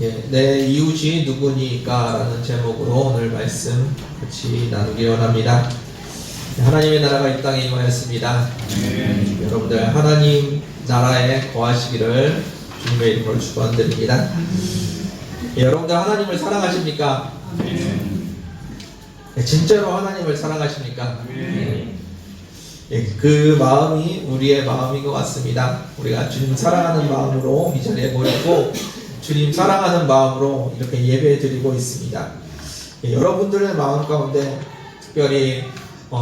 예, 내 이웃이 누구니까 라는 제목으로 오늘 말씀 같이 나누기 원합니다. 하나님의 나라가 이 땅에 임하였습니다. 여러분들 하나님 나라에 거하시기를 주님의 이름으로 축원드립니다. 예, 여러분들 하나님을 사랑하십니까? 예, 진짜로 하나님을 사랑하십니까? 예, 그 마음이 우리의 마음인 것 같습니다. 우리가 주님 사랑하는 마음으로 이 자리에 모였고 주님 사랑하는 마음으로 이렇게 예배 드리고 있습니다. 예, 여러분들의 마음 가운데 특별히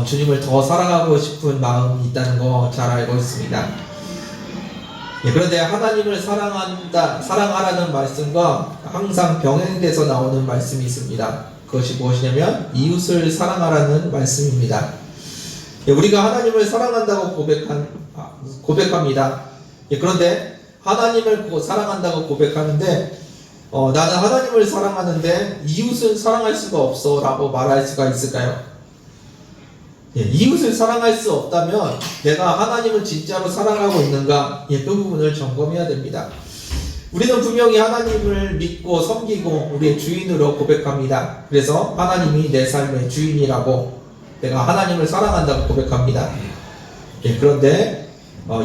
주님을 더 사랑하고 싶은 마음이 있다는 거 잘 알고 있습니다. 예, 그런데 하나님을 사랑하라는 말씀과 항상 병행돼서 나오는 말씀이 있습니다. 그것이 무엇이냐면 이웃을 사랑하라는 말씀입니다. 예, 우리가 하나님을 사랑한다고 고백합니다. 예, 그런데 하나님을 사랑한다고 고백하는데 나는 하나님을 사랑하는데 이웃을 사랑할 수가 없어 라고 말할 수가 있을까요? 예, 이웃을 사랑할 수 없다면 내가 하나님을 진짜로 사랑하고 있는가? 예, 그 부분을 점검해야 됩니다. 우리는 분명히 하나님을 믿고 섬기고 우리의 주인으로 고백합니다. 그래서 하나님이 내 삶의 주인이라고 내가 하나님을 사랑한다고 고백합니다. 예, 그런데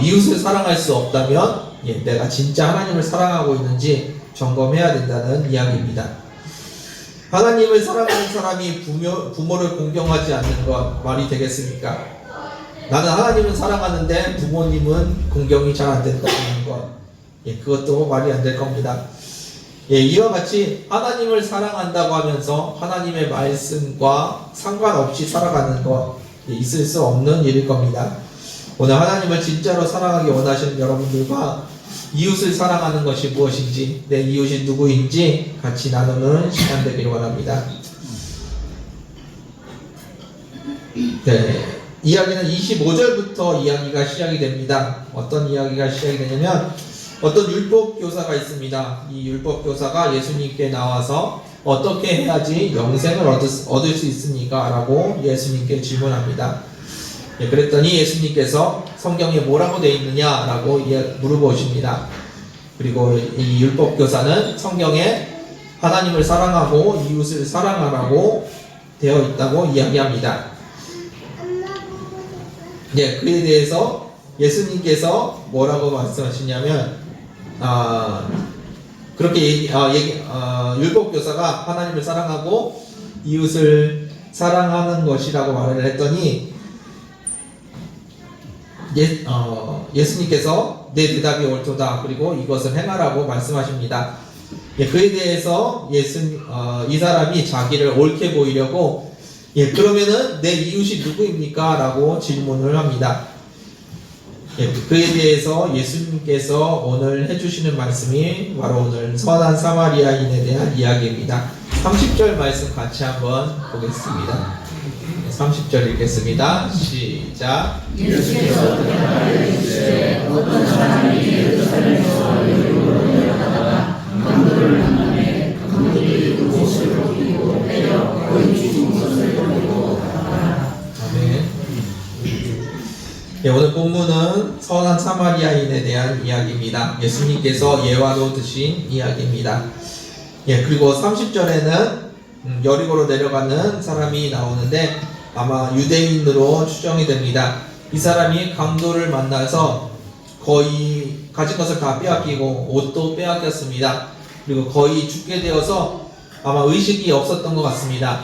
이웃을 사랑할 수 없다면 예, 내가 진짜 하나님을 사랑하고 있는지 점검해야 된다는 이야기입니다. 하나님을 사랑하는 사람이 부모를 공경하지 않는 것 말이 되겠습니까? 나는 하나님을 사랑하는데 부모님은 공경이 잘 안 된다는 것, 예, 그것도 말이 안 될 겁니다. 예, 이와 같이 하나님을 사랑한다고 하면서 하나님의 말씀과 상관없이 살아가는 것, 예, 있을 수 없는 일일 겁니다. 오늘 하나님을 진짜로 사랑하기 원하시는 여러분들과 이웃을 사랑하는 것이 무엇인지, 내 이웃이 누구인지 같이 나누는 시간 되기를 원합니다. 네, 이야기는 25절부터 이야기가 시작이 됩니다. 어떤 이야기가 시작이 되냐면 어떤 율법교사가 있습니다. 이 율법교사가 예수님께 나와서 어떻게 해야지 영생을 얻을 수 있습니까? 라고 예수님께 질문합니다. 예, 그랬더니 예수님께서 성경에 뭐라고 되어 있느냐? 라고 물어보십니다. 그리고 이 율법교사는 성경에 하나님을 사랑하고 이웃을 사랑하라고 되어 있다고 이야기합니다. 예, 그에 대해서 예수님께서 뭐라고 말씀하시냐면 그렇게 율법교사가 하나님을 사랑하고 이웃을 사랑하는 것이라고 말을 했더니 예수님께서 내 대답이 옳도다. 그리고 이것을 행하라고 말씀하십니다. 예, 그에 대해서 이 사람이 자기를 옳게 보이려고 예, 그러면은 내 이웃이 누구입니까? 라고 질문을 합니다. 예, 그에 대해서 예수님께서 오늘 해주시는 말씀이 바로 오늘 선한 사마리아인에 대한 이야기입니다. 30절 말씀 같이 한번 보겠습니다. 30절 읽겠습니다. 시작. 예수께서 이르시되 어떤 사람이 예루살렘에서 여리고로 내려가다가 강도를 만나매 강도들이 그 옷을 벗기고 때려 거의 죽은 것을 버리고 가더라. 아멘. 예, 오늘 본문은 선한 사마리아인에 대한 이야기입니다. 예수님께서 예화로 드신 이야기입니다. 예, 그리고 30절에는 여리고로 내려가는 사람이 나오는데 아마 유대인으로 추정이 됩니다. 이 사람이 강도를 만나서 거의 가진 것을 다 빼앗기고 옷도 빼앗겼습니다. 그리고 거의 죽게 되어서 아마 의식이 없었던 것 같습니다.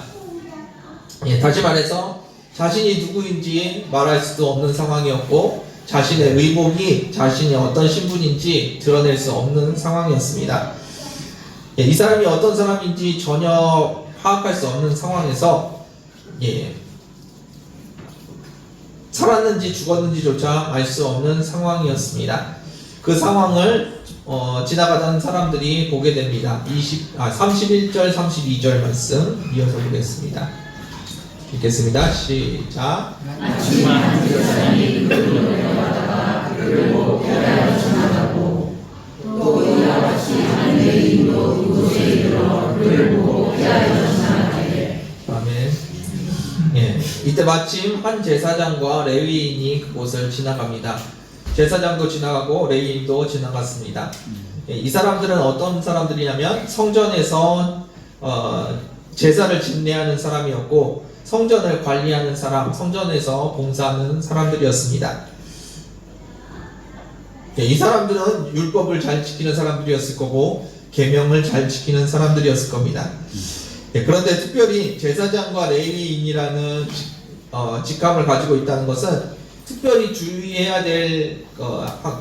예, 다시 말해서 자신이 누구인지 말할 수도 없는 상황이었고 자신의 의복이 자신이 어떤 신분인지 드러낼 수 없는 상황이었습니다. 예, 이 사람이 어떤 사람인지 전혀 파악할 수 없는 상황에서 예, 살았는지 죽었는지조차 알 수 없는 상황이었습니다. 그 상황을 지나가던 사람들이 보게 됩니다. 31절, 32절 말씀 이어서 보겠습니다. 읽겠습니다. 시작. 마침 한 여자이 그로 내려가다가 그를 보고 피하여 지나가고 또 이와 같이 한 레위인도 이곳에 이르러 그를 보고 피하여 지나가되. 아멘. 예, 이때 마침 한 제사장과 레위인이 그곳을 지나갑니다. 제사장도 지나가고 레위인도 지나갔습니다. 이 사람들은 어떤 사람들이냐면 성전에서 제사를 집례하는 사람이었고 성전을 관리하는 사람, 성전에서 봉사하는 사람들이었습니다. 이 사람들은 율법을 잘 지키는 사람들이었을 거고 계명을 잘 지키는 사람들이었을 겁니다. 그런데 특별히 제사장과 레위인이라는 직함을 가지고 있다는 것은 특별히 주의해야 될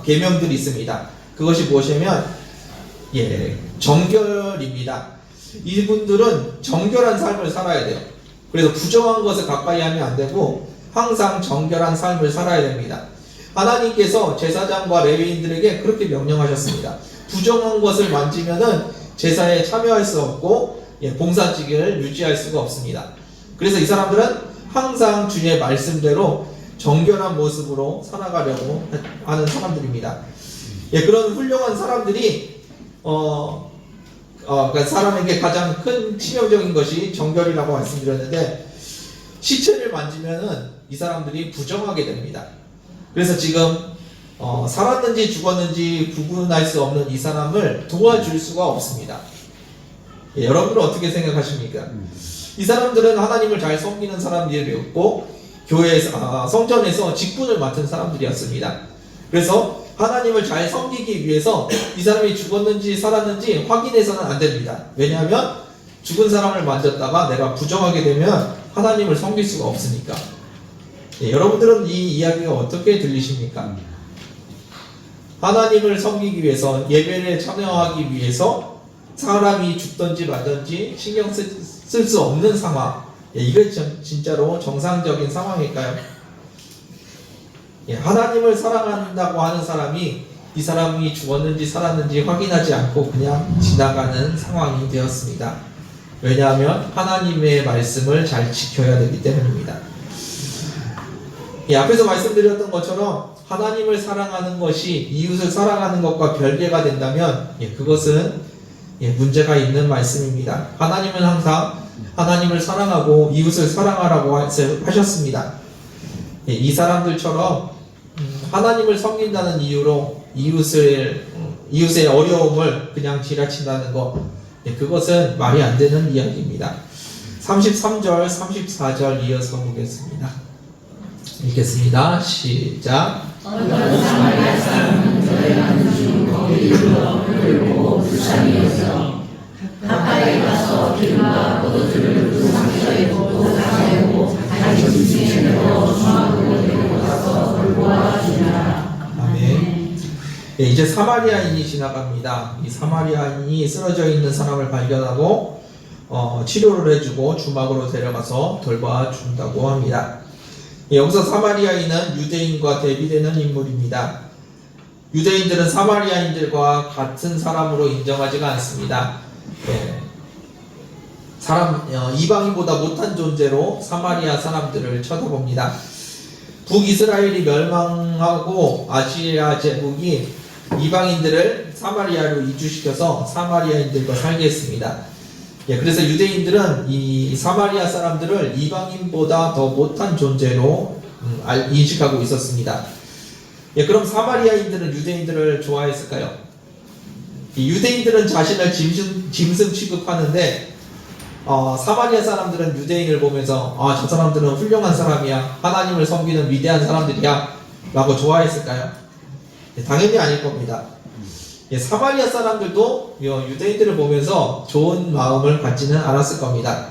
계명들이 있습니다. 그것이 무엇이냐면 정결입니다. 이분들은 정결한 삶을 살아야 돼요. 그래서 부정한 것을 가까이 하면 안 되고 항상 정결한 삶을 살아야 됩니다. 하나님께서 제사장과 레위인들에게 그렇게 명령하셨습니다. 부정한 것을 만지면은 제사에 참여할 수 없고 봉사직을 유지할 수가 없습니다. 그래서 이 사람들은 항상 주님의 말씀대로 정결한 모습으로 살아가려고 하는 사람들입니다. 그런 훌륭한 사람들이 그러니까 사람에게 가장 큰 치명적인 것이 정결이라고 말씀드렸는데 시체를 만지면은 이 사람들이 부정하게 됩니다. 그래서 지금 살았는지 죽었는지 구분할 수 없는 이 사람을 도와줄 수가 없습니다. 여러분은 어떻게 생각하십니까? 이 사람들은 하나님을 잘 섬기는 사람들이었고 교회에서 성전에서 직분을 맡은 사람들이었습니다. 그래서 하나님을 잘 섬기기 위해서 이 사람이 죽었는지 살았는지 확인해서는 안 됩니다. 왜냐하면 죽은 사람을 만졌다가 내가 부정하게 되면 하나님을 섬길 수가 없으니까. 여러분들은 이 이야기가 어떻게 들리십니까? 하나님을 섬기기 위해서 예배를 참여하기 위해서 사람이 죽든지 말든지 신경 쓸 수 없는 상황. 이게 진짜로 정상적인 상황일까요? 하나님을 사랑한다고 하는 사람이 이 사람이 죽었는지 살았는지 확인하지 않고 그냥 지나가는 상황이 되었습니다. 왜냐하면 하나님의 말씀을 잘 지켜야 되기 때문입니다. 앞에서 말씀드렸던 것처럼 하나님을 사랑하는 것이 이웃을 사랑하는 것과 별개가 된다면 그것은 문제가 있는 말씀입니다. 하나님은 항상 하나님을 사랑하고 이웃을 사랑하라고 하셨습니다. 이 사람들처럼 하나님을 섬긴다는 이유로 이웃의 어려움을 그냥 지나친다는 것, 그것은 말이 안 되는 이야기입니다. 33절, 34절 이어서 보겠습니다. 읽겠습니다. 시작. 어떤 사마리아 사람은 저에 가는 중 거기 이르러 그를 보고 불쌍히 여겨 가까이 가서 기름과 포도주를 그 상처에 붓고 가지고 자기 짐승에 넣어 중앙으로 데리고 가서 돌보아 주니라. 아멘. 이제 사마리아인이 지나갑니다. 이 사마리아인이 쓰러져 있는 사람을 발견하고 치료를 해주고 주막으로 데려가서 돌봐 준다고 합니다. 여기서 사마리아인은 유대인과 대비되는 인물입니다. 유대인들은 사마리아인들과 같은 사람으로 인정하지가 않습니다. 이방인보다 못한 존재로 사마리아 사람들을 쳐다봅니다. 북이스라엘이 멸망하고 아시리아 제국이 이방인들을 사마리아로 이주시켜서 사마리아인들과 살게 했습니다. 그래서 유대인들은 이 사마리아 사람들을 이방인보다 더 못한 존재로 인식하고 있었습니다. 그럼 사마리아인들은 유대인들을 좋아했을까요? 이 유대인들은 자신을 짐승 취급하는데 사마리아 사람들은 유대인을 보면서 저 사람들은 훌륭한 사람이야, 하나님을 섬기는 위대한 사람들이야 라고 좋아했을까요? 당연히 아닐 겁니다. 사마리아 사람들도 유대인들을 보면서 좋은 마음을 갖지는 않았을 겁니다.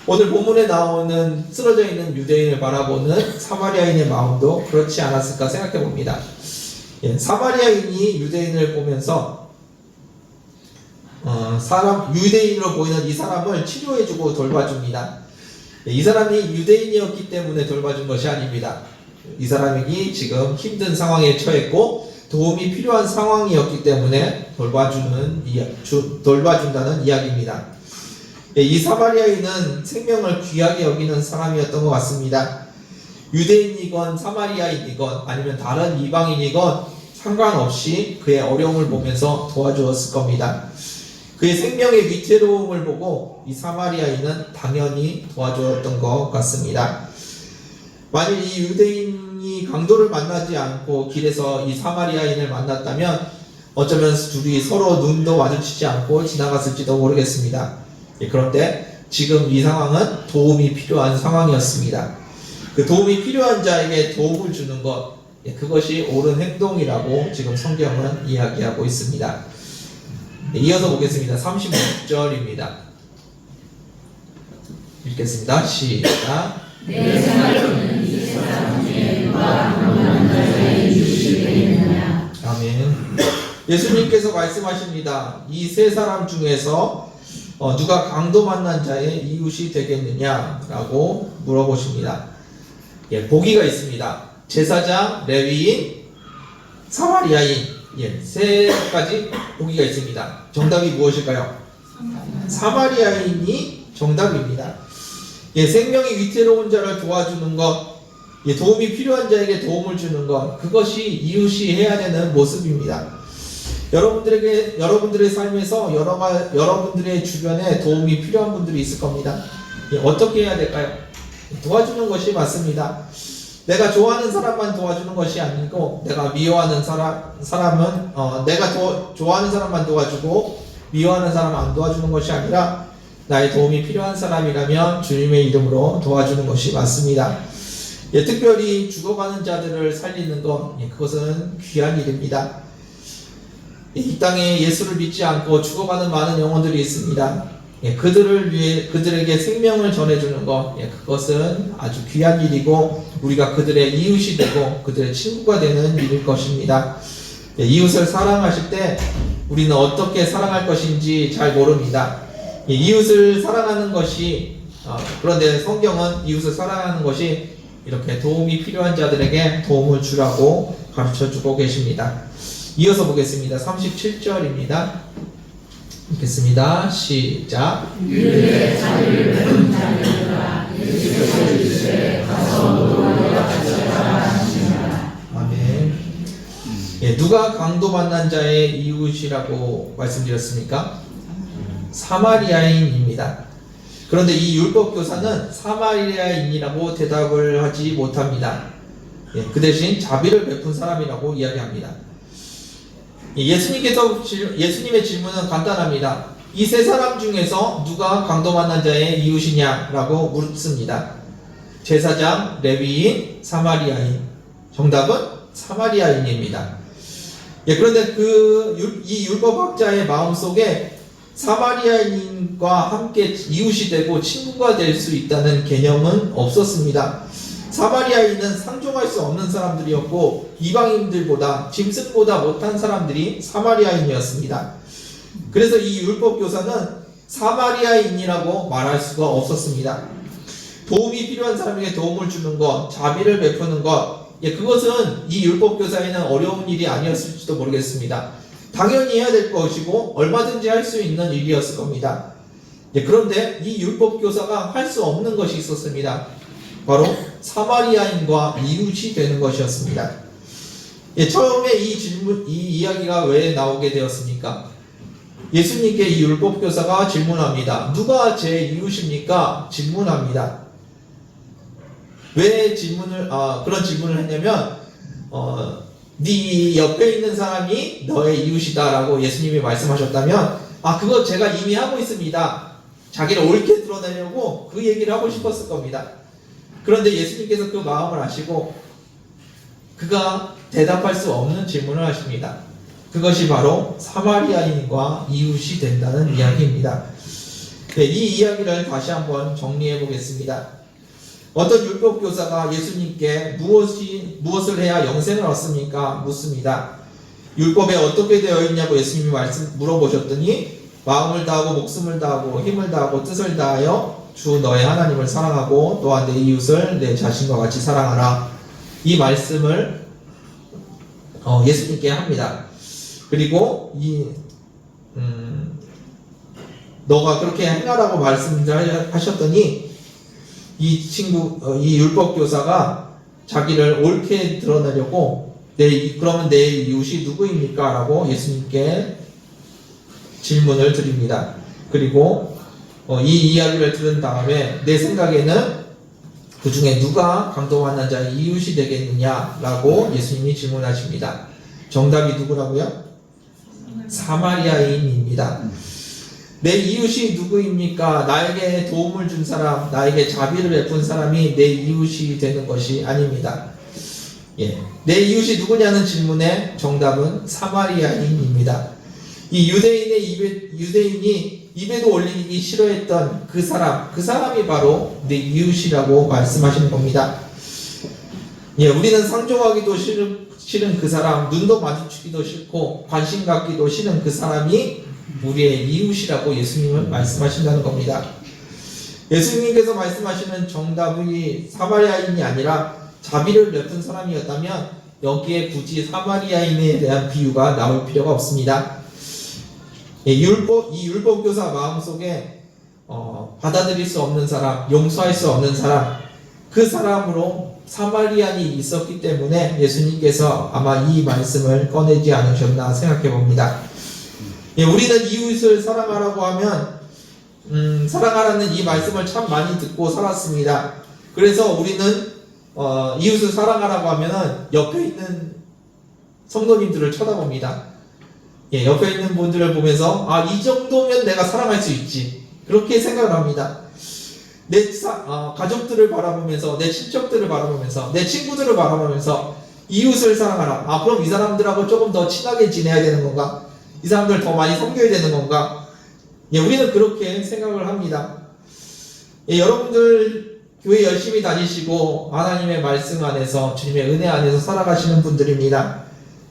오늘 본문에 나오는 쓰러져 있는 유대인을 바라보는 사마리아인의 마음도 그렇지 않았을까 생각해 봅니다. 사마리아인이 유대인을 보면서 유대인으로 보이는 이 사람을 치료해주고 돌봐줍니다. 이 사람이 유대인이었기 때문에 돌봐준 것이 아닙니다. 이 사람이 지금 힘든 상황에 처했고 도움이 필요한 상황이었기 때문에 돌봐준다는 이야기입니다. 이 사마리아인은 생명을 귀하게 여기는 사람이었던 것 같습니다. 유대인이건 사마리아인이건 아니면 다른 이방인이건 상관없이 그의 어려움을 보면서 도와주었을 겁니다. 그의 생명의 위태로움을 보고 이 사마리아인은 당연히 도와주었던 것 같습니다. 만일 이 유대인이 강도를 만나지 않고 길에서 이 사마리아인을 만났다면 어쩌면 둘이 서로 눈도 마주치지 않고 지나갔을지도 모르겠습니다. 예, 그런데 지금 이 상황은 도움이 필요한 상황이었습니다. 그 도움이 필요한 자에게 도움을 주는 것, 예, 그것이 옳은 행동이라고 지금 성경은 이야기하고 있습니다. 예, 이어서 보겠습니다. 36절입니다. 읽겠습니다. 시작. 내 생활에는 이 세상 중에 누가 강도한 자의 이웃이 되겠느냐. 아멘. 예수님께서 말씀하십니다. 이 세 사람 중에서 누가 강도 만난 자의 이웃이 되겠느냐라고 물어보십니다. 예, 보기가 있습니다. 제사장, 레위인, 사마리아인, 예, 세 가지 보기가 있습니다. 정답이 무엇일까요? 사마리아인이 정답입니다. 예, 생명이 위태로운 자를 도와주는 것, 예, 도움이 필요한 자에게 도움을 주는 것, 그것이 이웃이 해야 되는 모습입니다. 여러분들의 삶에서 여러분들의 주변에 도움이 필요한 분들이 있을 겁니다. 예, 어떻게 해야 될까요? 도와주는 것이 맞습니다. 내가 좋아하는 사람만 도와주는 것이 아니고, 내가 미워하는 사람은 내가 좋아하는 사람만 도와주고 미워하는 사람 안 도와주는 것이 아니라, 나의 도움이 필요한 사람이라면 주님의 이름으로 도와주는 것이 맞습니다. 예, 특별히 죽어가는 자들을 살리는 것, 예, 그것은 귀한 일입니다. 이 땅에 예수를 믿지 않고 죽어가는 많은 영혼들이 있습니다. 예, 그들에게 생명을 전해주는 것, 예, 그것은 아주 귀한 일이고, 우리가 그들의 이웃이 되고 그들의 친구가 되는 일일 것입니다. 예, 이웃을 사랑하실 때 우리는 어떻게 사랑할 것인지 잘 모릅니다. 예, 이웃을 사랑하는 것이 그런데 성경은 이웃을 사랑하는 것이 이렇게 도움이 필요한 자들에게 도움을 주라고 가르쳐주고 계십니다. 이어서 보겠습니다. 37절입니다. 읽겠습니다. 시작. 유대의 자리를 배운 자들아 예수께서 이르시되 가서 너희와 같이 살아가시니라. 아멘. 예, 누가 강도 만난 자의 이웃이라고 말씀드렸습니까? 사마리아인입니다. 그런데 이 율법교사는 사마리아인이라고 대답을 하지 못합니다. 예, 그 대신 자비를 베푼 사람이라고 이야기합니다. 예수님의 질문은 간단합니다. 이 세 사람 중에서 누가 강도 만난 자의 이웃이냐라고 묻습니다. 제사장, 레위인, 사마리아인. 정답은 사마리아인입니다. 예, 그런데 이 율법학자의 마음속에 사마리아인과 함께 이웃이 되고 친구가 될 수 있다는 개념은 없었습니다. 사마리아인은 상종할 수 없는 사람들이었고, 이방인들보다 짐승보다 못한 사람들이 사마리아인이었습니다. 그래서 이 율법교사는 사마리아인이라고 말할 수가 없었습니다. 도움이 필요한 사람에게 도움을 주는 것, 자비를 베푸는 것, 예, 그것은 이 율법교사에는 어려운 일이 아니었을지도 모르겠습니다. 당연히 해야 될 것이고 얼마든지 할 수 있는 일이었을 겁니다. 예, 그런데 이 율법교사가 할 수 없는 것이 있었습니다. 바로 사마리아인과 이웃이 되는 것이었습니다. 예, 처음에 이 이야기가 왜 나오게 되었습니까? 예수님께 이 율법교사가 질문합니다. 누가 제 이웃입니까? 질문합니다. 왜 그런 질문을 했냐면, 네 옆에 있는 사람이 너의 이웃이다라고 예수님이 말씀하셨다면, 그거 제가 이미 하고 있습니다. 자기를 옳게 드러내려고 그 얘기를 하고 싶었을 겁니다. 그런데 예수님께서 그 마음을 아시고 그가 대답할 수 없는 질문을 하십니다. 그것이 바로 사마리아인과 이웃이 된다는 이야기입니다. 네, 이 이야기를 다시 한번 정리해 보겠습니다. 어떤 율법교사가 예수님께 무엇을 해야 영생을 얻습니까? 묻습니다. 율법에 어떻게 되어 있냐고 예수님이 물어보셨더니, 마음을 다하고 목숨을 다하고 힘을 다하고 뜻을 다하여 주 너의 하나님을 사랑하고 또한 내 이웃을 내 자신과 같이 사랑하라. 이 말씀을 예수님께 합니다. 그리고 너가 그렇게 행하라고 말씀을 하셨더니 이 율법교사가 자기를 옳게 드러내려고 그러면 내 이웃이 누구입니까? 라고 예수님께 질문을 드립니다. 그리고 이 이야기를 들은 다음에 내 생각에는 그 중에 누가 강도 만난 자의 이웃이 되겠느냐라고 예수님이 질문하십니다. 정답이 누구라고요? 사마리아인입니다. 내 이웃이 누구입니까? 나에게 도움을 준 사람, 나에게 자비를 베푼 사람이 내 이웃이 되는 것이 아닙니다. 예, 내 이웃이 누구냐는 질문의 정답은 사마리아인입니다. 이 유대인이 입에도 올리기 싫어했던 그 사람이 바로 내 이웃이라고 말씀하시는 겁니다. 예, 우리는 상종하기도 싫은 그 사람, 눈도 마주치기도 싫고 관심 갖기도 싫은 그 사람이 우리의 이웃이라고 예수님은 말씀하신다는 겁니다. 예수님께서 말씀하시는 정답이 사마리아인이 아니라 자비를 베푼 사람이었다면 여기에 굳이 사마리아인에 대한 비유가 나올 필요가 없습니다. 이 율법교사 마음속에 받아들일 수 없는 사람, 용서할 수 없는 사람, 그 사람으로 사마리안이 있었기 때문에 예수님께서 아마 이 말씀을 꺼내지 않으셨나 생각해 봅니다. 예, 우리는 이웃을 사랑하라고 하면 사랑하라는 이 말씀을 참 많이 듣고 살았습니다. 그래서 우리는 이웃을 사랑하라고 하면은 옆에 있는 성도님들을 쳐다봅니다. 예, 옆에 있는 분들을 보면서 이 정도면 내가 사랑할 수 있지, 그렇게 생각을 합니다. 내 가족들을 바라보면서, 내 친척들을 바라보면서, 내 친구들을 바라보면서 이웃을 사랑하라. 그럼 이 사람들하고 조금 더 친하게 지내야 되는 건가? 이 사람들 더 많이 섬겨야 되는 건가? 예, 우리는 그렇게 생각을 합니다. 예, 여러분들 교회 열심히 다니시고 하나님의 말씀 안에서, 주님의 은혜 안에서 살아가시는 분들입니다.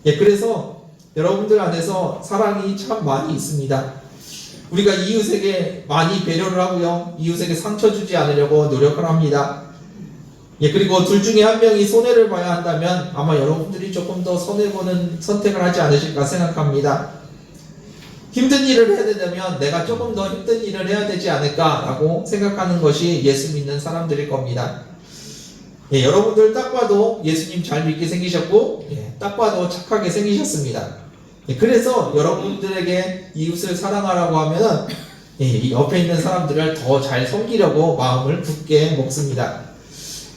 예, 그래서 여러분들 안에서 사랑이 참 많이 있습니다. 우리가 이웃에게 많이 배려를 하고요, 이웃에게 상처 주지 않으려고 노력을 합니다. 예, 그리고 둘 중에 한 명이 손해를 봐야 한다면 아마 여러분들이 조금 더 손해보는 선택을 하지 않으실까 생각합니다. 힘든 일을 해야 되려면 내가 조금 더 힘든 일을 해야 되지 않을까라고 생각하는 것이 예수 믿는 사람들일 겁니다. 예, 여러분들 딱 봐도 예수님 잘 믿게 생기셨고, 딱 봐도 착하게 생기셨습니다. 예, 그래서 여러분들에게 이웃을 사랑하라고 하면은 이 옆에 있는 사람들을 더 잘 섬기려고 마음을 굳게 먹습니다.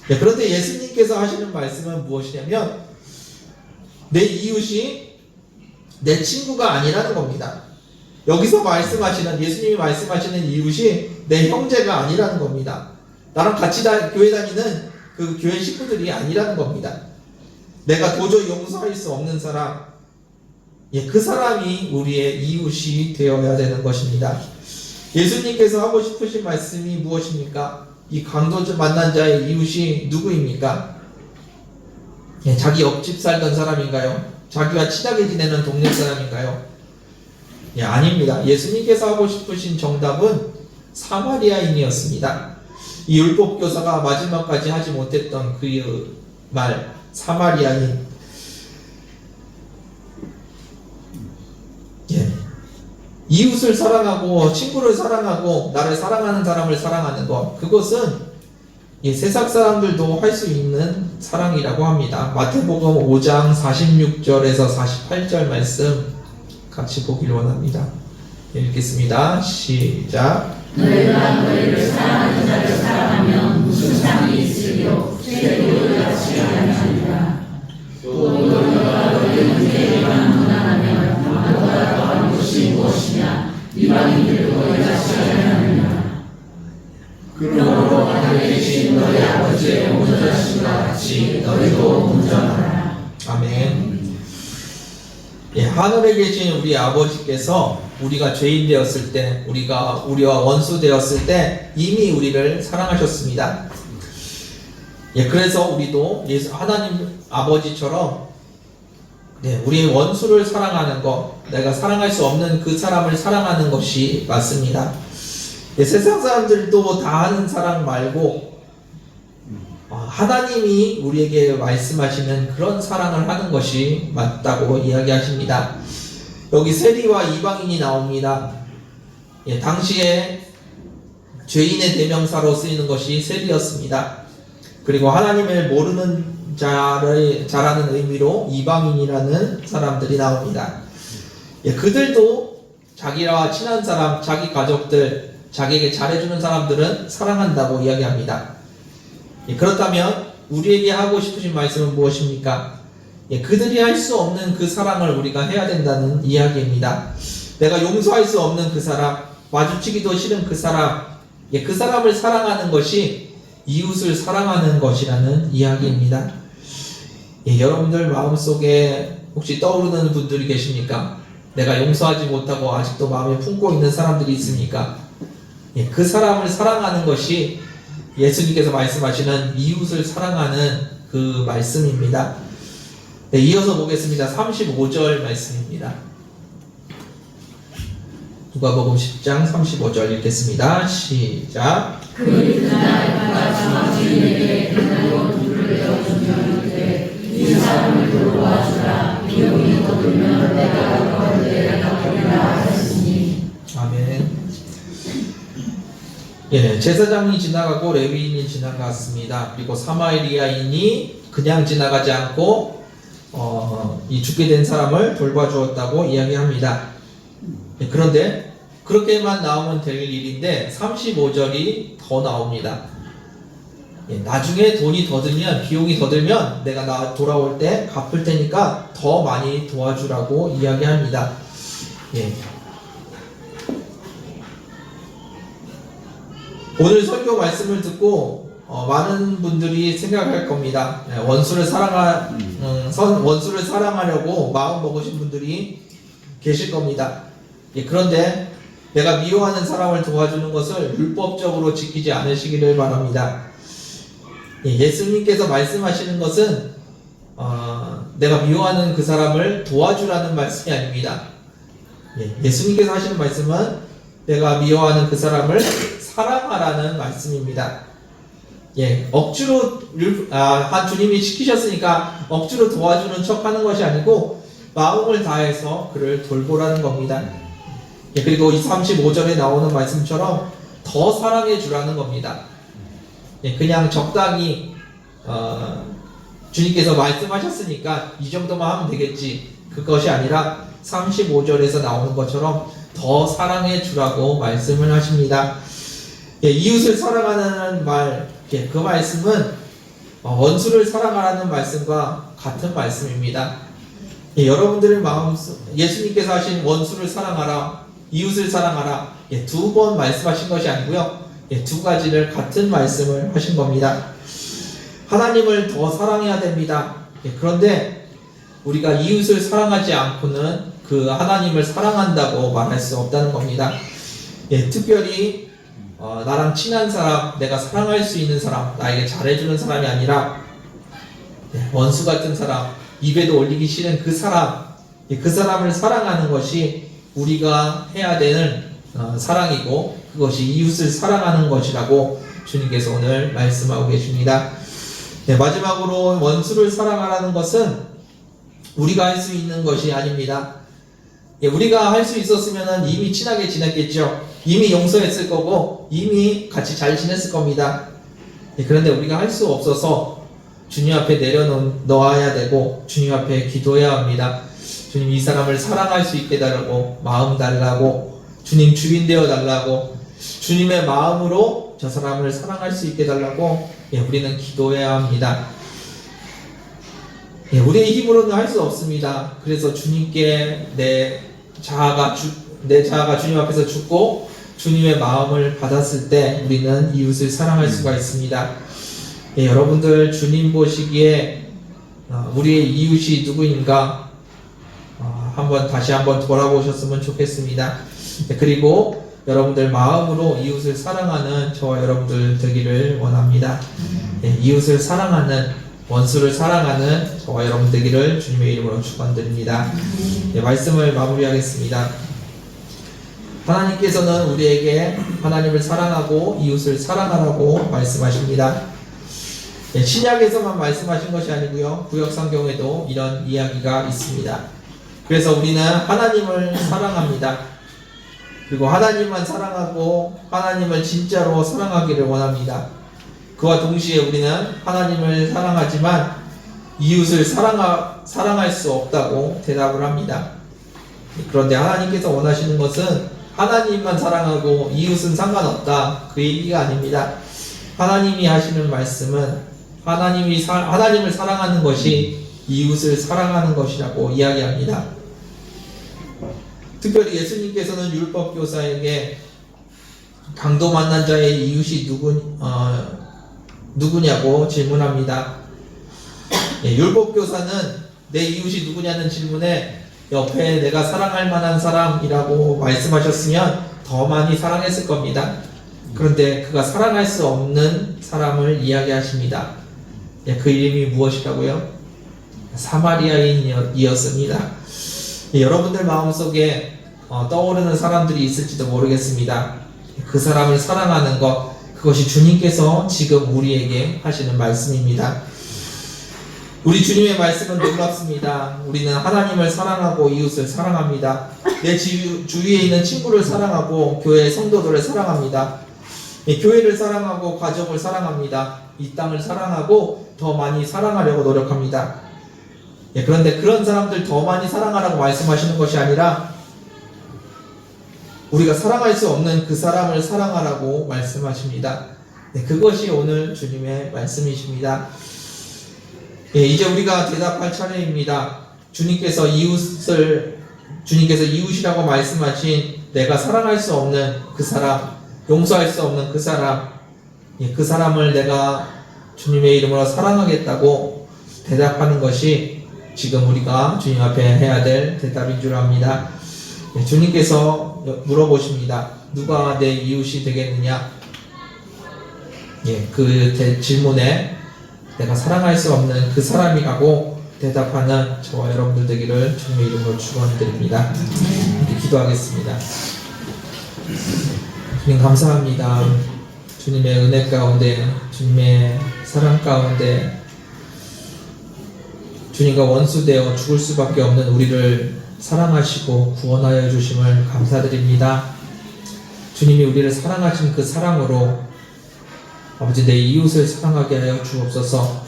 예, 그런데 예수님께서 하시는 말씀은 무엇이냐면 내 이웃이 내 친구가 아니라는 겁니다. 여기서 말씀하시는, 예수님이 말씀하시는 이웃이 내 형제가 아니라는 겁니다. 나랑 같이 교회 다니는 그 교회 식구들이 아니라는 겁니다. 내가 도저히 용서할 수 없는 사람, 그 사람이 우리의 이웃이 되어야 되는 것입니다. 예수님께서 하고 싶으신 말씀이 무엇입니까? 이 강도 만난 자의 이웃이 누구입니까? 자기 옆집 살던 사람인가요? 자기와 친하게 지내는 동네 사람인가요? 아닙니다. 예수님께서 하고 싶으신 정답은 사마리아인이었습니다. 이 율법교사가 마지막까지 하지 못했던 그 말, 사마리아인. 이웃을 사랑하고 친구를 사랑하고 나를 사랑하는 사람을 사랑하는 것, 그것은 세상 사람들도 할 수 있는 사랑이라고 합니다. 마태복음 5장 46절에서 48절 말씀 같이 보기를 원합니다. 읽겠습니다. 시작. 너희가 너희를 사랑하는 자를 사랑하면 무슨 상이 있으리요? 세리도 같이 아니하리라. 또 너희가 너희 형제에게 무난하면 나보다 더한 것이 무엇이냐? 이방인들도 너희 같이 아니하느냐. 그러므로 하늘에 계신 너희 아버지의 온전하심과 같이 너희도 온전하라. 아멘. 하늘에 계신 우리 아버지께서 우리가 죄인 되었을 때, 우리와 원수 되었을 때 이미 우리를 사랑하셨습니다. 그래서 우리도 하나님 아버지처럼 우리의 원수를 사랑하는 것, 내가 사랑할 수 없는 그 사람을 사랑하는 것이 맞습니다. 세상 사람들도 다 하는 사랑 말고 하나님이 우리에게 말씀하시는 그런 사랑을 하는 것이 맞다고 이야기하십니다. 여기 세리와 이방인이 나옵니다. 당시에 죄인의 대명사로 쓰이는 것이 세리였습니다. 그리고 하나님을 모르는 자라는 의미로 이방인이라는 사람들이 나옵니다. 그들도 자기와 친한 사람, 자기 가족들, 자기에게 잘해주는 사람들은 사랑한다고 이야기합니다. 그렇다면 우리에게 하고 싶으신 말씀은 무엇입니까? 그들이 할 수 없는 그 사랑을 우리가 해야 된다는 이야기입니다. 내가 용서할 수 없는 그 사람, 마주치기도 싫은 그 사람, 그 사람을 사랑하는 것이 이웃을 사랑하는 것이라는 이야기입니다. 여러분들 마음속에 혹시 떠오르는 분들이 계십니까? 내가 용서하지 못하고 아직도 마음에 품고 있는 사람들이 있습니까? 그 사람을 사랑하는 것이 예수님께서 말씀하시는 이웃을 사랑하는 그 말씀입니다. 이어서 보겠습니다. 35절 말씀입니다. 누가복음 10장 35절 읽겠습니다. 시작. 그날마다 주인에게 그날로 둘을 내어주면 이 사람을 돌보아주라. 비용이 더 들면 내가 너를 내려다보리라 하셨으니. 아멘. 제사장이 지나가고 레위인이 지나갔습니다. 그리고 사마리아인이 그냥 지나가지 않고 이 죽게 된 사람을 돌봐주었다고 이야기합니다. 그런데 그렇게만 나오면 될 일인데 35절이 더 나옵니다. 나중에 돈이 더 들면, 비용이 더 들면 내가 돌아올 때 갚을 테니까 더 많이 도와주라고 이야기합니다. 오늘 설교 말씀을 듣고 많은 분들이 생각할 겁니다. 원수를 사랑하려고 마음 먹으신 분들이 계실 겁니다. 그런데 내가 미워하는 사람을 도와주는 것을 율법적으로 지키지 않으시기를 바랍니다. 예수님께서 말씀하시는 것은 내가 미워하는 그 사람을 도와주라는 말씀이 아닙니다. 예수님께서 하시는 말씀은 내가 미워하는 그 사람을 사랑하라는 말씀입니다. 억지로 주님이 시키셨으니까 억지로 도와주는 척 하는 것이 아니고 마음을 다해서 그를 돌보라는 겁니다. 그리고 이 35절에 나오는 말씀처럼 더 사랑해 주라는 겁니다. 그냥 적당히 주님께서 말씀하셨으니까 이 정도만 하면 되겠지, 그것이 아니라 35절에서 나오는 것처럼 더 사랑해 주라고 말씀을 하십니다. 이웃을 사랑하는 말, 그 말씀은 원수를 사랑하라는 말씀과 같은 말씀입니다. 여러분들의 마음속, 예수님께서 하신 원수를 사랑하라, 이웃을 사랑하라, 두 번 말씀하신 것이 아니고요, 두 가지를 같은 말씀을 하신 겁니다. 하나님을 더 사랑해야 됩니다. 그런데 우리가 이웃을 사랑하지 않고는 그 하나님을 사랑한다고 말할 수 없다는 겁니다. 특별히 나랑 친한 사람, 내가 사랑할 수 있는 사람, 나에게 잘해주는 사람이 아니라 원수 같은 사람, 입에도 올리기 싫은 그 사람, 그 사람을 사랑하는 것이 우리가 해야 되는 사랑이고, 그것이 이웃을 사랑하는 것이라고 주님께서 오늘 말씀하고 계십니다. 마지막으로 원수를 사랑하라는 것은 우리가 할 수 있는 것이 아닙니다. 우리가 할 수 있었으면 이미 친하게 지냈겠죠. 이미 용서했을 거고 이미 같이 잘 지냈을 겁니다. 그런데 우리가 할 수 없어서 주님 앞에 내려놓아야 되고 주님 앞에 기도해야 합니다. 주님, 이 사람을 사랑할 수 있게 달라고, 마음 달라고, 주님 주인 되어 달라고, 주님의 마음으로 저 사람을 사랑할 수 있게 달라고 우리는 기도해야 합니다. 우리의 힘으로는 할 수 없습니다. 그래서 주님께 내 자아가 주님 앞에서 죽고 주님의 마음을 받았을 때 우리는 이웃을 사랑할 수가 있습니다. 여러분들 주님 보시기에 우리의 이웃이 누구인가 다시 한번 돌아보셨으면 좋겠습니다. 그리고 여러분들 마음으로 이웃을 사랑하는 저와 여러분들 되기를 원합니다. 이웃을 사랑하는, 원수를 사랑하는 저와 여러분 되기를 주님의 이름으로 축원드립니다. 말씀을 마무리하겠습니다. 하나님께서는 우리에게 하나님을 사랑하고 이웃을 사랑하라고 말씀하십니다. 신약에서만 말씀하신 것이 아니고요, 구약성경에도 이런 이야기가 있습니다. 그래서 우리는 하나님을 사랑합니다. 그리고 하나님만 사랑하고 하나님을 진짜로 사랑하기를 원합니다. 그와 동시에 우리는 하나님을 사랑하지만 이웃을 사랑할 수 없다고 대답을 합니다. 그런데 하나님께서 원하시는 것은 하나님만 사랑하고 이웃은 상관없다, 그 얘기가 아닙니다. 하나님이 하시는 말씀은 하나님을 사랑하는 것이 이웃을 사랑하는 것이라고 이야기합니다. 특별히 예수님께서는 율법교사에게 강도 만난 자의 이웃이 누구냐고 질문합니다. 율법교사는 내 이웃이 누구냐는 질문에 옆에 내가 사랑할 만한 사람이라고 말씀하셨으면 더 많이 사랑했을 겁니다. 그런데 그가 사랑할 수 없는 사람을 이야기하십니다. 그 이름이 무엇이라고요? 사마리아인이었습니다. 여러분들 마음속에 떠오르는 사람들이 있을지도 모르겠습니다. 그 사람을 사랑하는 것, 그것이 주님께서 지금 우리에게 하시는 말씀입니다. 우리 주님의 말씀은 놀랍습니다. 우리는 하나님을 사랑하고 이웃을 사랑합니다. 내 주위에 있는 친구를 사랑하고 교회 성도들을 사랑합니다. 교회를 사랑하고 가족을 사랑합니다. 이 땅을 사랑하고 더 많이 사랑하려고 노력합니다. 그런데 그런 사람들 더 많이 사랑하라고 말씀하시는 것이 아니라 우리가 사랑할 수 없는 그 사람을 사랑하라고 말씀하십니다. 그것이 오늘 주님의 말씀이십니다. 이제 우리가 대답할 차례입니다. 주님께서 이웃이라고 말씀하신 내가 사랑할 수 없는 그 사람, 용서할 수 없는 그 사람, 그 사람을 내가 주님의 이름으로 사랑하겠다고 대답하는 것이 지금 우리가 주님 앞에 해야 될 대답인 줄 압니다. 주님께서 물어보십니다. 누가 내 이웃이 되겠느냐? 그 질문에 내가 사랑할 수 없는 그 사람이라고 대답하는 저와 여러분들 되기를 주님의 이름으로 축원드립니다. 이렇게 기도하겠습니다. 주님 감사합니다. 주님의 은혜 가운데, 주님의 사랑 가운데 주님과 원수되어 죽을 수밖에 없는 우리를 사랑하시고 구원하여 주심을 감사드립니다. 주님이 우리를 사랑하신 그 사랑으로 아버지 내 이웃을 사랑하게 하여 주옵소서.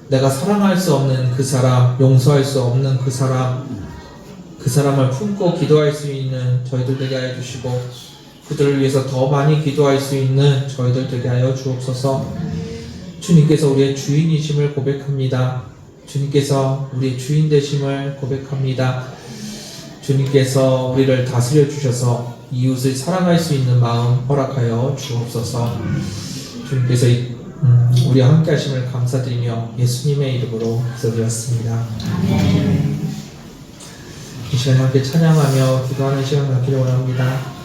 내가 사랑할 수 없는 그 사람, 용서할 수 없는 그 사람을 품고 기도할 수 있는 저희들 되게 하여 주시고 그들을 위해서 더 많이 기도할 수 있는 저희들 되게 하여 주옵소서. 주님께서 우리의 주인이심을 고백합니다. 주님께서 우리의 주인 되심을 고백합니다. 주님께서 우리를 다스려 주셔서 이웃을 사랑할 수 있는 마음 허락하여 주옵소서. 주님께서 우리와 함께 하심을 감사드리며 예수님의 이름으로 기도드렸습니다. 이 시간 함께 찬양하며 기도하는 시간 갖기를 원합니다.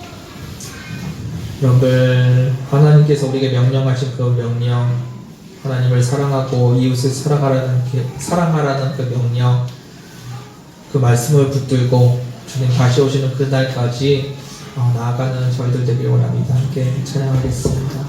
여러분들 하나님께서 우리에게 명령하신 그 명령, 하나님을 사랑하고 이웃을 사랑하라는 그 명령, 그 말씀을 붙들고 주님 다시 오시는 그날까지 나아가는 저희들 되기를 원합니다. 함께 찬양하겠습니다.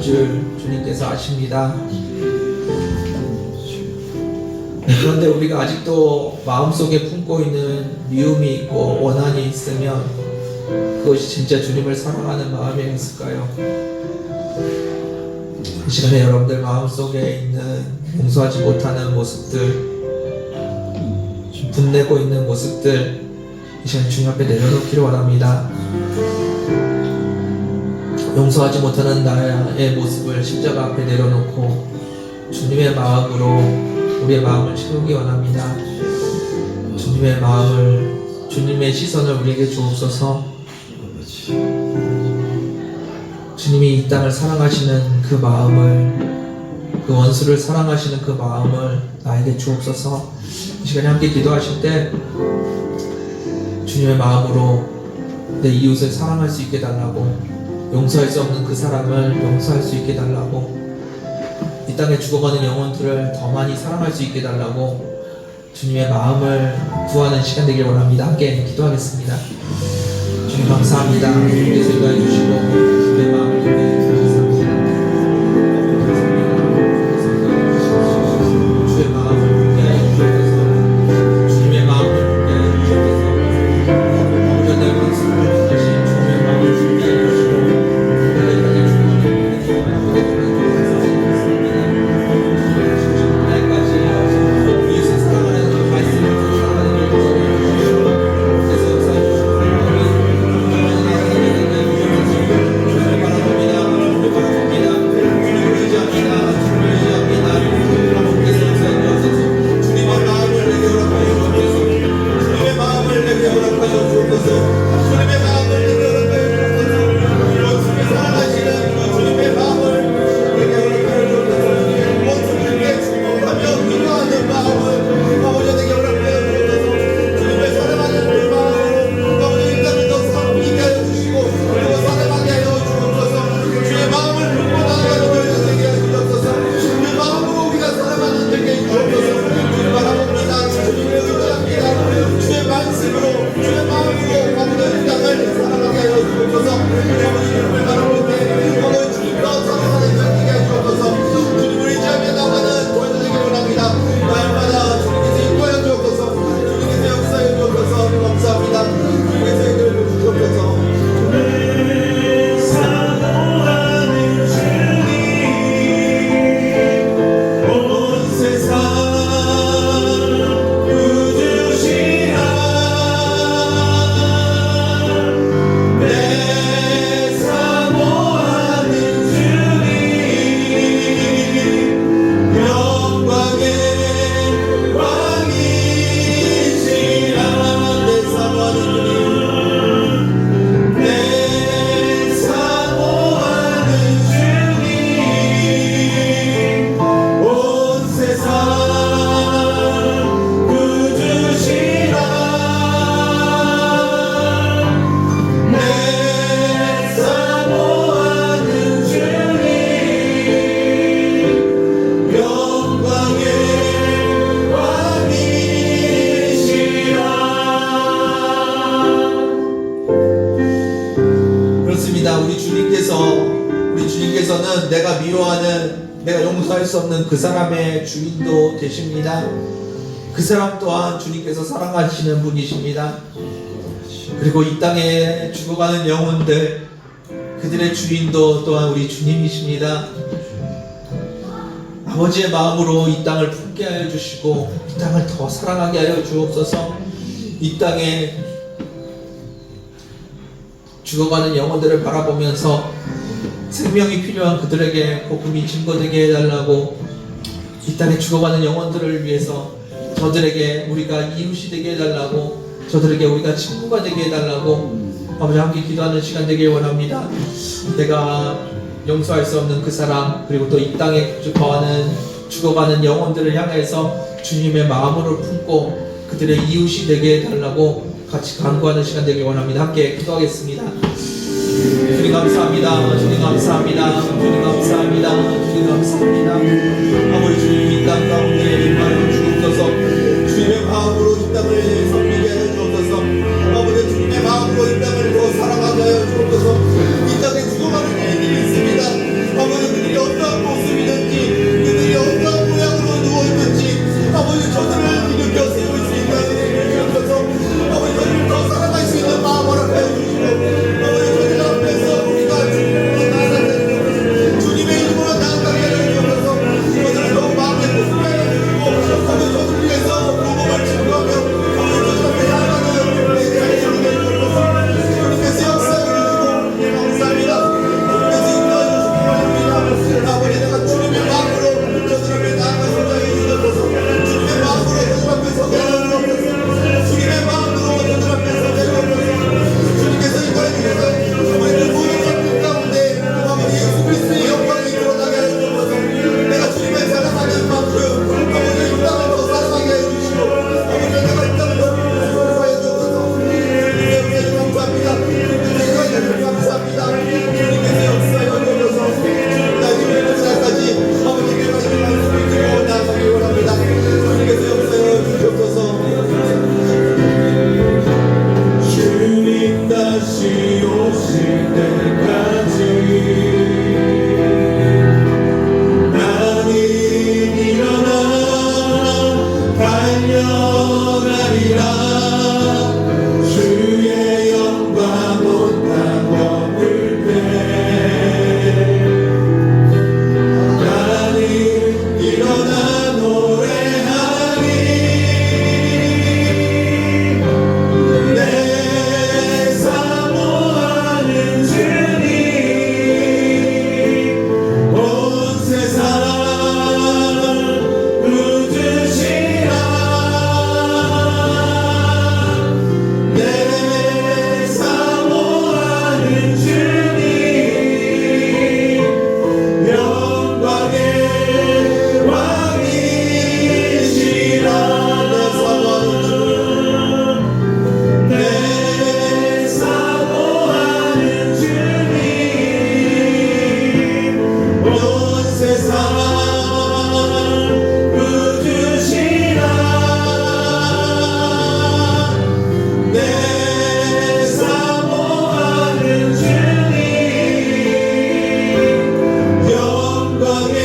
줄 주님께서 아십니다. 그런데 우리가 아직도 마음속에 품고 있는 미움이 있고 원한이 있으면 그것이 진짜 주님을 사랑하는 마음이었을까요? 이 시간에 여러분들 마음속에 있는 용서하지 못하는 모습들, 분내고 있는 모습들 이 시간 주님 앞에 내려놓기를 원합니다. 용서하지 못하는 나의 모습을 십자가 앞에 내려놓고 주님의 마음으로 우리의 마음을 채우기 원합니다. 주님의 마음을, 주님의 시선을 우리에게 주옵소서. 주님이 이 땅을 사랑하시는 그 마음을, 그 원수를 사랑하시는 그 마음을 나에게 주옵소서. 이 시간에 함께 기도하실 때 주님의 마음으로 내 이웃을 사랑할 수 있게 달라고, 용서할 수 없는 그 사람을 용서할 수 있게 달라고, 이 땅에 죽어가는 영혼들을 더 많이 사랑할 수 있게 달라고 주님의 마음을 구하는 시간 되길 원합니다. 함께 기도하겠습니다. 주님 감사합니다. 주님께서 인도해 주시고 주님의 마음을 인도해 주셨습니다. 주의 마음을 인도해 주셔서 주님의 마음을 인도해 주셔서 우리가 넓은 숨을 다시 주님의 마음을 인도해 주시고 우리가 땅에 죽어가는 우리 주님께서는 내가 미워하는, 내가 용서할 수 없는 그 사람의 주인도 되십니다. 그 사람 또한 주님께서 사랑하시는 분이십니다. 그리고 이 땅에 죽어가는 영혼들, 그들의 주인도 또한 우리 주님이십니다. 아버지의 마음으로 이 땅을 품게 하여 주시고 이 땅을 더 사랑하게 하여 주옵소서. 이 땅에 죽어가는 영혼들을 바라보면서 생명이 필요한 그들에게 복음이 증거되게 해달라고, 이 땅에 죽어가는 영혼들을 위해서 저들에게 우리가 이웃이 되게 해달라고, 저들에게 우리가 친구가 되게 해달라고 아버지 함께 기도하는 시간 되길 원합니다. 내가 용서할 수 없는 그 사람, 그리고 또 이 땅에 죽어가는 영혼들을 향해서 주님의 마음으로 품고 그들의 이웃이 되게 해달라고 같이 간구하는 시간 되길 원합니다. 함께 기도하겠습니다. 주님 감사합니다. 주님 감사합니다. 주님 감사합니다. 주님 감사합니다. 아버지 주님 이 땅 가운데 임하여 주옵소서. 주님의 마음으로 이 땅을 섬기게 하여 주옵소서. 아버지 주님의 마음으로 이 땅을 더 사랑하게 하여 주옵소서. 이 땅에 죽어가는 일들이 있습니다. 아버지 찬양하리라 주의 영광 온 땅 덮을 때 나는 일어나 노래하리 내 사모하는 주님 온 세상 누드시라 내 사모하는 주님 영광의 왕이시라 내 사모하는 주님 온 세상 누드시라 내 사모하는 주님 영광의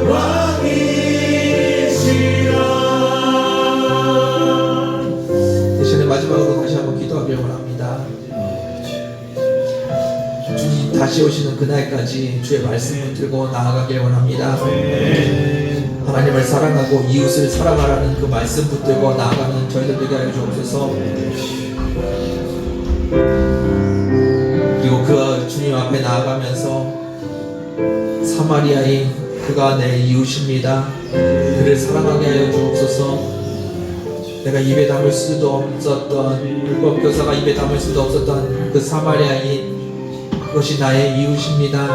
왕이시라. 대신에 마지막으로 다시 한번 기도하길 원합니다. 주님 다시 오시는 그날까지 주의 말씀을 들고 나아가길 원합니다. 하나님을 사랑하고 이웃을 사랑하라는 그 말씀 붙들고 나아가는 저희들 되게 하여 주옵소서. 그리고 그 주님 앞에 나아가면서 사마리아인 그가 내 이웃입니다. 그를 사랑하게 하여 주옵소서. 내가 입에 담을 수도 없었던 율법 교사가 입에 담을 수도 없었던 그 사마리아인 그것이 나의 이웃입니다.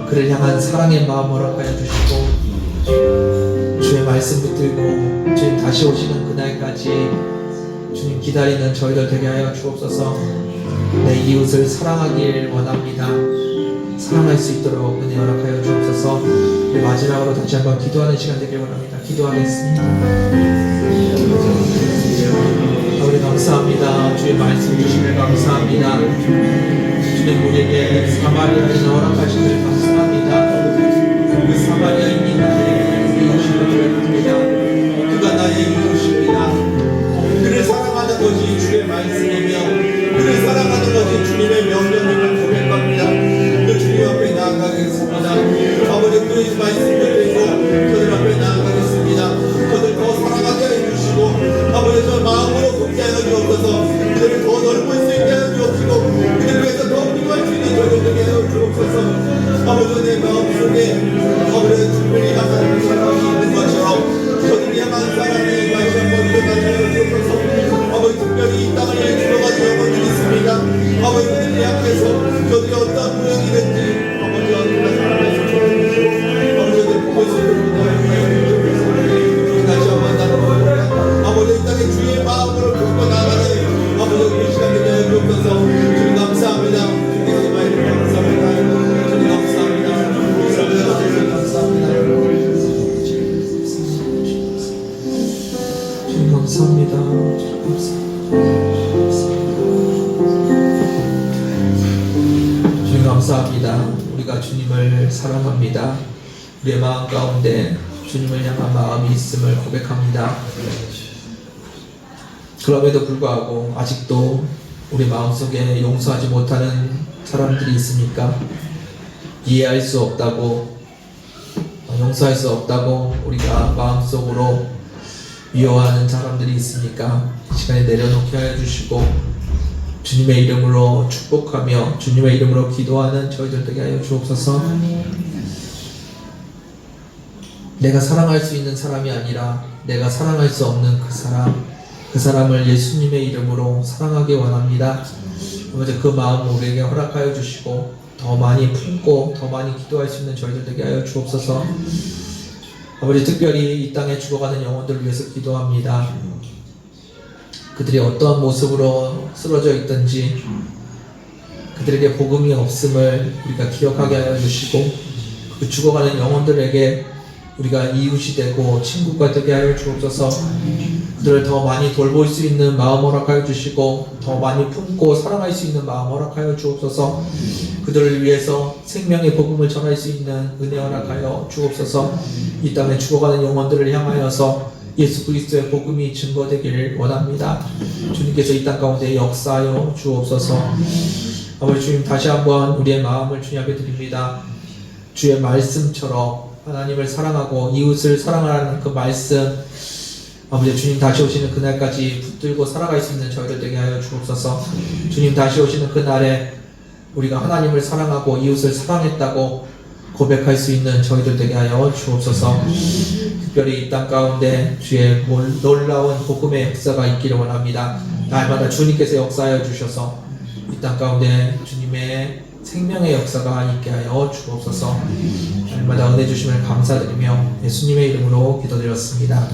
그를 향한 사랑의 마음 허락하여 주시고 주의 말씀 붙들고 주님 다시 오시는 그날까지 주님 기다리는 저희들 되게 하여 주옵소서. 내 이웃을 사랑하길 원합니다. 사랑할 수 있도록 은혜 허락하여 주옵소서. 우리 마지막으로 다시 한번 기도하는 시간 되길 원합니다. 기도하겠습니다. 우리 감사합니다. 주의 말씀 주시길 감사합니다. 주님 우리에게 사마리아인을 허락하시길 감사합니다. 그 사마리아인이 나의 이웃임을 고백합니다. 그가 나의 이웃입니다. 그를 사랑하는 것이 주의 말씀이며 그를 사랑하는 것이 주님의 명령임을 고백합니다. 그 주님 앞에 나아가겠습니다. 아버지 그의 말씀을 들고 그들 앞에 나아가겠습니다. 그들 더 사랑하게 해주시고 아버지 저 마음으로 돕게 하여 주옵소서. 그들을 더 넓을 수 있게 하여 주옵시고 그들을 위해서 더 기도할 수 있는 저희들 되게 하여 주옵소서. 아버지 내 마음속에 아버지 주님을 향한 사랑이 있는 것처럼 저들을 향한 사랑이 다시 한번 일어나게 하여 주옵소서. 아버지 특별히 이 땅을 위해 죽어가는 영혼들이 있습니다. 아버지 그들을 향해서 저들이 어떤 모양이든지 아버지 어디가 사랑해서 주옵시고 아버지 저들 보고 있으면 다시 한번 나눠보자. 아버지 이 땅에 주의 마음으로 끌고 나가는 아버지 이 시간 되게 하여 주옵소서. 주님 감사합니다. 주님의 말씀 감사합니다. 주님 감사합니다. 주님 감사합니다. 주님 감사합니다. 주님 감사합니다. 우리가 주님을 사랑합니다. 우리의 마음 가운데 주님을 향한 마음이 있음을 고백합니다. 그럼에도 불구하고 아직도 우리 마음속에 용서하지 못하는 사람들이 있습니까? 이해할 수 없다고, 용서할 수 없다고 우리가 마음속으로 미워하는 사람들이 있습니까? 이 시간에 내려놓게 하여 주시고 주님의 이름으로 축복하며 주님의 이름으로 기도하는 저희들 되게 하여 주옵소서. 내가 사랑할 수 있는 사람이 아니라 내가 사랑할 수 없는 그 사람을 예수님의 이름으로 사랑하기 원합니다. 아버지 그 마음 우리에게 허락하여 주시고 더 많이 품고 더 많이 기도할 수 있는 저희들 되게 하여 주옵소서. 아버지 특별히 이 땅에 죽어가는 영혼들을 위해서 기도합니다. 그들이 어떠한 모습으로 쓰러져 있든지 그들에게 복음이 없음을 우리가 기억하게 하여 주시고 그 죽어가는 영혼들에게 우리가 이웃이 되고 친구가 되게 하여 주옵소서. 그들을 더 많이 돌볼 수 있는 마음 허락하여 주시고 더 많이 품고 사랑할 수 있는 마음 허락하여 주옵소서. 그들을 위해서 생명의 복음을 전할 수 있는 은혜 허락하여 주옵소서. 이 땅에 죽어가는 영혼들을 향하여서 예수 그리스도의 복음이 증거되기를 원합니다. 주님께서 이 땅 가운데 역사하여 주옵소서. 아버지 주님, 다시 한번 우리의 마음을 주님 앞에 드립니다. 주의 말씀처럼 하나님을 사랑하고 이웃을 사랑하라는 그 말씀, 아버지 주님 다시 오시는 그날까지 붙들고 살아갈 수 있는 저희들 되게 하여 주옵소서. 주님 다시 오시는 그날에 우리가 하나님을 사랑하고 이웃을 사랑했다고 고백할 수 있는 저희들 되게 하여 주옵소서. 특별히 이 땅 가운데 주의 놀라운 복음의 역사가 있기를 원합니다. 날마다 주님께서 역사하여 주셔서 이 땅 가운데 주님의 생명의 역사가 있게 하여 주옵소서. 날마다 은혜 주심을 감사드리며 예수님의 이름으로 기도드렸습니다.